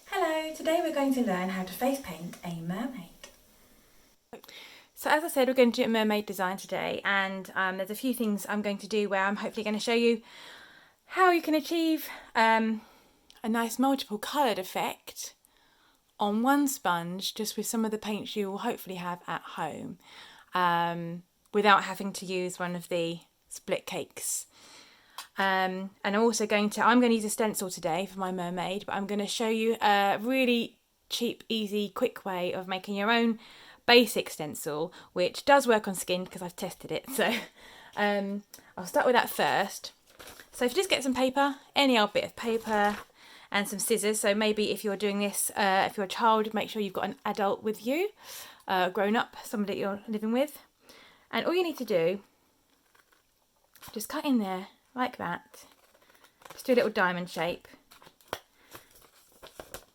Hello, today we're going to learn how to face paint a mermaid. So as I said, we're going to do a mermaid design today, and there's a few things I'm going to do where I'm hopefully going to show you how you can achieve a nice multiple coloured effect on one sponge just with some of the paints you will hopefully have at home without having to use one of the split cakes. And I'm going to use a stencil today for my mermaid, but I'm going to show you a really cheap, easy, quick way of making your own basic stencil, which does work on skin because I've tested it. So I'll start with that first. So if you just get some paper, any old bit of paper, and some scissors. So maybe if you're doing this, if you're a child, make sure you've got an adult with you, grown up, somebody that you're living with. And all you need to do, just cut in there like that. Just do a little diamond shape.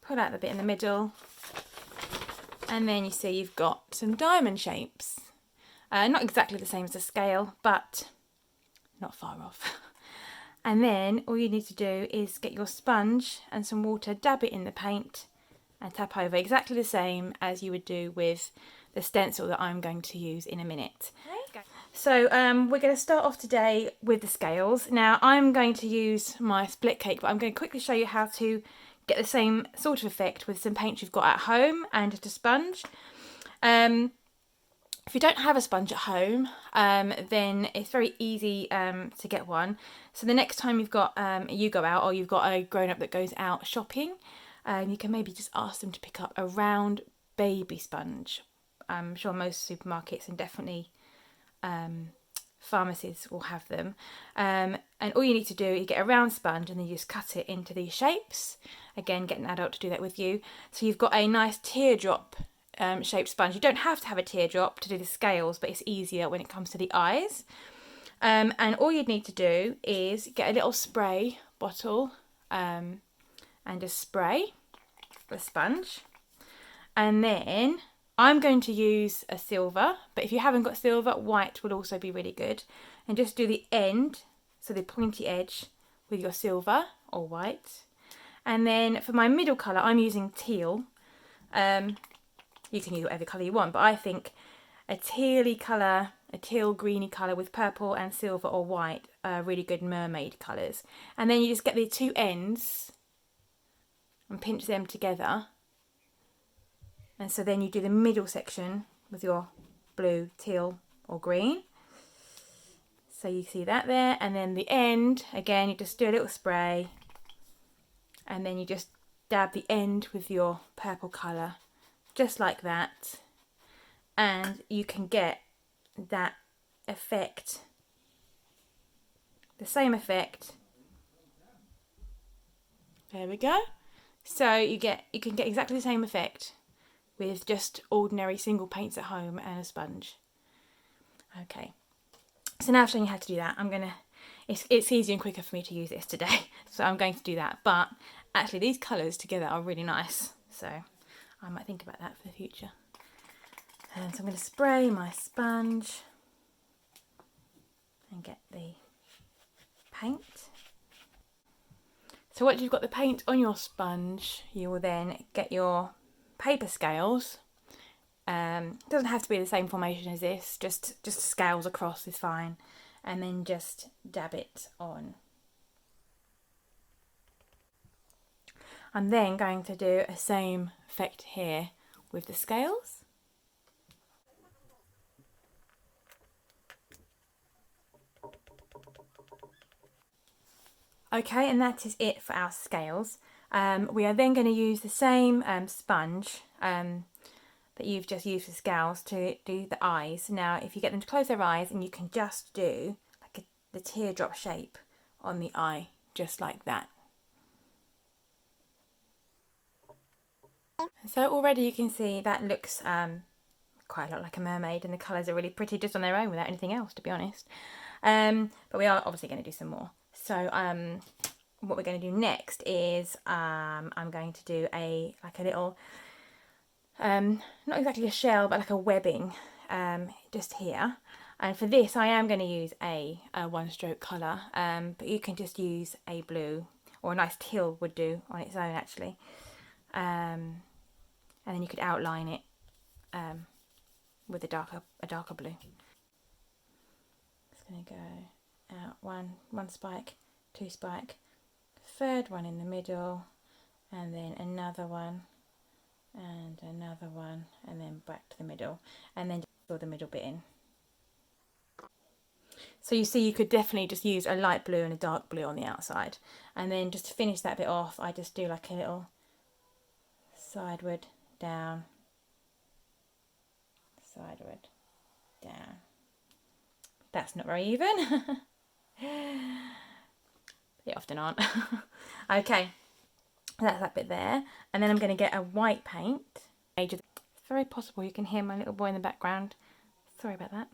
Pull out the bit in the middle. And then you see you've got some diamond shapes. Not exactly the same as a scale, but not far off. And then all you need to do is get your sponge and some water, dab it in the paint and tap over exactly the same as you would do with the stencil that I'm going to use in a minute. So we're going to start off today with the scales. Now I'm going to use my split cake, but I'm going to quickly show you how to get the same sort of effect with some paint you've got at home and just a sponge. If you don't have a sponge at home, then it's very easy to get one. So the next time you go out, or you've got a grown-up that goes out shopping, you can maybe just ask them to pick up a round baby sponge. I'm sure most supermarkets and definitely pharmacies will have them. And all you need to do is get a round sponge and then you just cut it into these shapes. Again, get an adult to do that with you. So you've got a nice teardrop shaped sponge. You don't have to have a teardrop to do the scales, but it's easier when it comes to the eyes. And all you'd need to do is get a little spray bottle and just spray the sponge. And then I'm going to use a silver, but if you haven't got silver, white will also be really good. And just do the end, so the pointy edge, with your silver or white. And then for my middle colour, I'm using teal. You can use whatever colour you want, but I think a tealy colour, a teal greeny colour with purple and silver or white are really good mermaid colours. And then you just get the two ends and pinch them together. And so then you do the middle section with your blue, teal or green. So you see that there. And then the end, again, you just do a little spray. And then you just dab the end with your purple colour, just like that. And you can get that effect, the same effect. There we go. So you can get exactly the same effect with just ordinary single paints at home and a sponge. Okay, so now I've shown you how to do that. It's easier and quicker for me to use this today, so I'm going to do that. But actually these colours together are really nice, so I might think about that for the future. And so I'm going to spray my sponge and get the paint. So once you've got the paint on your sponge, you will then get your paper scales. It doesn't have to be the same formation as this, just scales across is fine. And then just dab it on. I'm then going to do a same effect here with the scales. Okay, and that is it for our scales. We are then going to use the same sponge that you've just used for scales to do the eyes. Now, if you get them to close their eyes, and you can just do like the teardrop shape on the eye, just like that. So already you can see that looks quite a lot like a mermaid, and the colours are really pretty just on their own without anything else, to be honest. But we are obviously going to do some more. So what we're going to do next is I'm going to do a little, not exactly a shell, but like a webbing just here. And for this I am going to use a one stroke colour, but you can just use a blue, or a nice teal would do on its own actually. and then you could outline it with a darker blue. It's going to go out one spike, two spike, third one in the middle, and then another one, and another one, and then back to the middle, and then just fill the middle bit in. So you see, you could definitely just use a light blue and a dark blue on the outside, and then just to finish that bit off, I just do like a little sideward down, sideward down. That's not very even. They often aren't. Okay, that's that bit there, and then I'm going to get a white paint. It's very possible you can hear my little boy in the background. Sorry about that.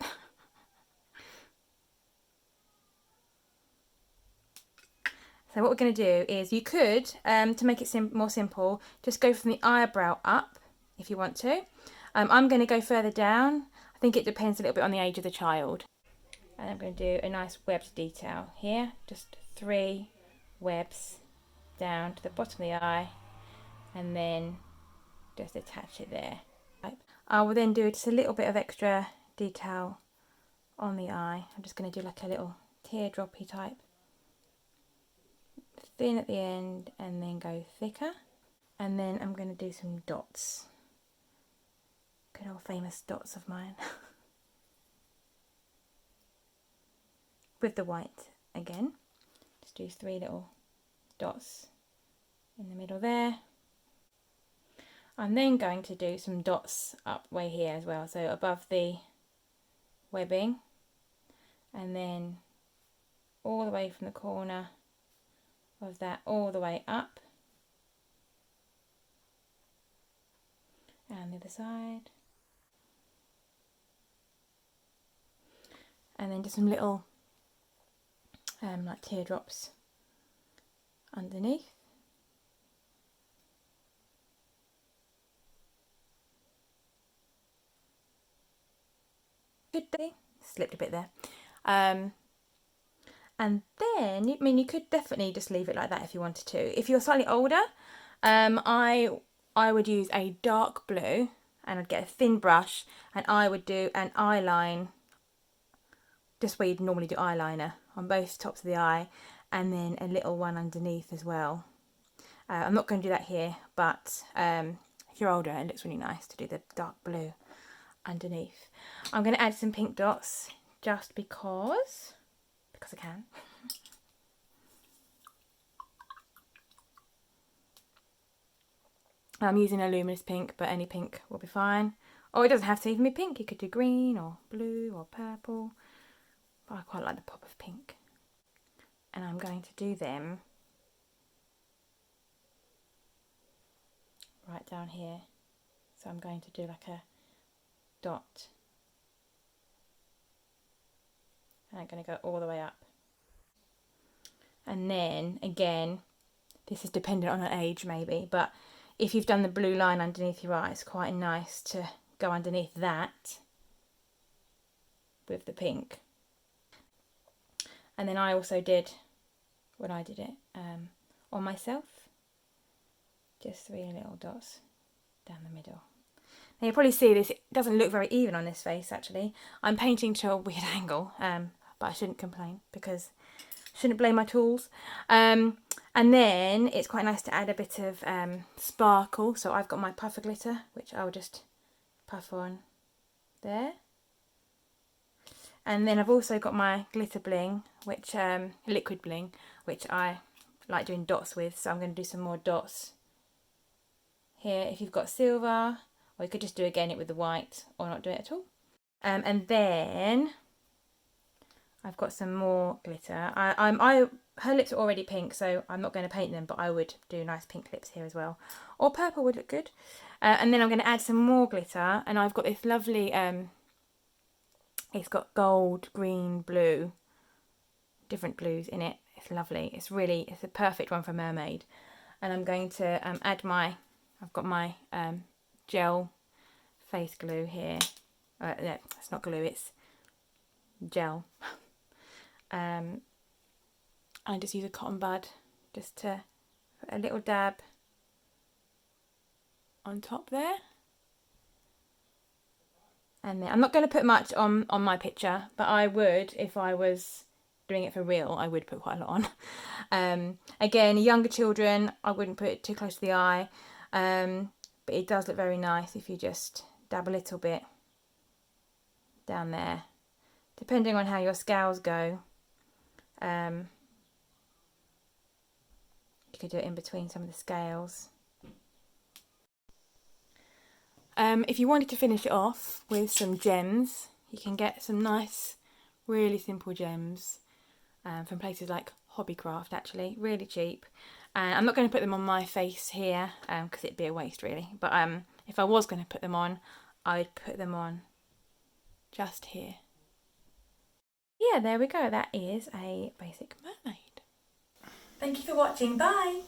So what we're going to do is, you could, to make it more simple, just go from the eyebrow up if you want to. I'm going to go further down. I think it depends a little bit on the age of the child. And I'm going to do a nice webbed detail here, just 3 webs down to the bottom of the eye, and then just attach it there. I will then do just a little bit of extra detail on the eye. I'm just going to do like a little teardroppy type, thin at the end and then go thicker, and then I'm going to do some dots, good old famous dots of mine. With the white again, just do 3 little dots in the middle there. I'm then going to do some dots up way here as well, so above the webbing, and then all the way from the corner of that all the way up, and the other side, and then just some little like teardrops underneath. Good day. Slipped a bit there. And then, you could definitely just leave it like that if you wanted to. If you're slightly older, I would use a dark blue, and I'd get a thin brush, and I would do an eye line, just where you'd normally do eyeliner, on both tops of the eye, and then a little one underneath as well. I'm not going to do that here, but if you're older, it looks really nice to do the dark blue underneath. I'm going to add some pink dots just because I can. I'm using a luminous pink, but any pink will be fine. Or it doesn't have to even be pink. You could do green or blue or purple. But I quite like the pop of pink. And I'm going to do them right down here. So I'm going to do like a dot. And I'm going to go all the way up. And then, again, this is dependent on an age maybe, but if you've done the blue line underneath your eye, it's quite nice to go underneath that with the pink. And then I also did, when I did it, on myself, just 3 little dots down the middle. Now you'll probably see this, it doesn't look very even on this face actually. I'm painting to a weird angle, but I shouldn't complain because I shouldn't blame my tools. And then it's quite nice to add a bit of sparkle. So I've got my puffer glitter, which I'll just puff on there. And then I've also got my glitter bling, which liquid bling, which I like doing dots with. So I'm going to do some more dots here. If you've got silver, or you could just do again it with the white, or not do it at all. And then I've got some more glitter. Her lips are already pink, so I'm not going to paint them, but I would do nice pink lips here as well. Or purple would look good. And then I'm going to add some more glitter, and I've got this lovely, it's got gold, green, blue, different blues in it. It's lovely. It's a perfect one for Mermaid. And I'm going to add I've got my gel face glue here. No, it's not glue, it's gel. I just use a cotton bud just to put a little dab on top there. And then I'm not going to put much on my picture, but I would, if I was doing it for real, I would put quite a lot on. Again, younger children, I wouldn't put it too close to the eye, but it does look very nice if you just dab a little bit down there, depending on how your scales go. You could do it in between some of the scales. If you wanted to finish it off with some gems, you can get some nice, really simple gems from places like Hobbycraft, actually, really cheap. And I'm not going to put them on my face here because it'd be a waste, really. But if I was going to put them on, I'd put them on just here. Yeah, there we go. That is a basic mermaid. Thank you for watching. Bye!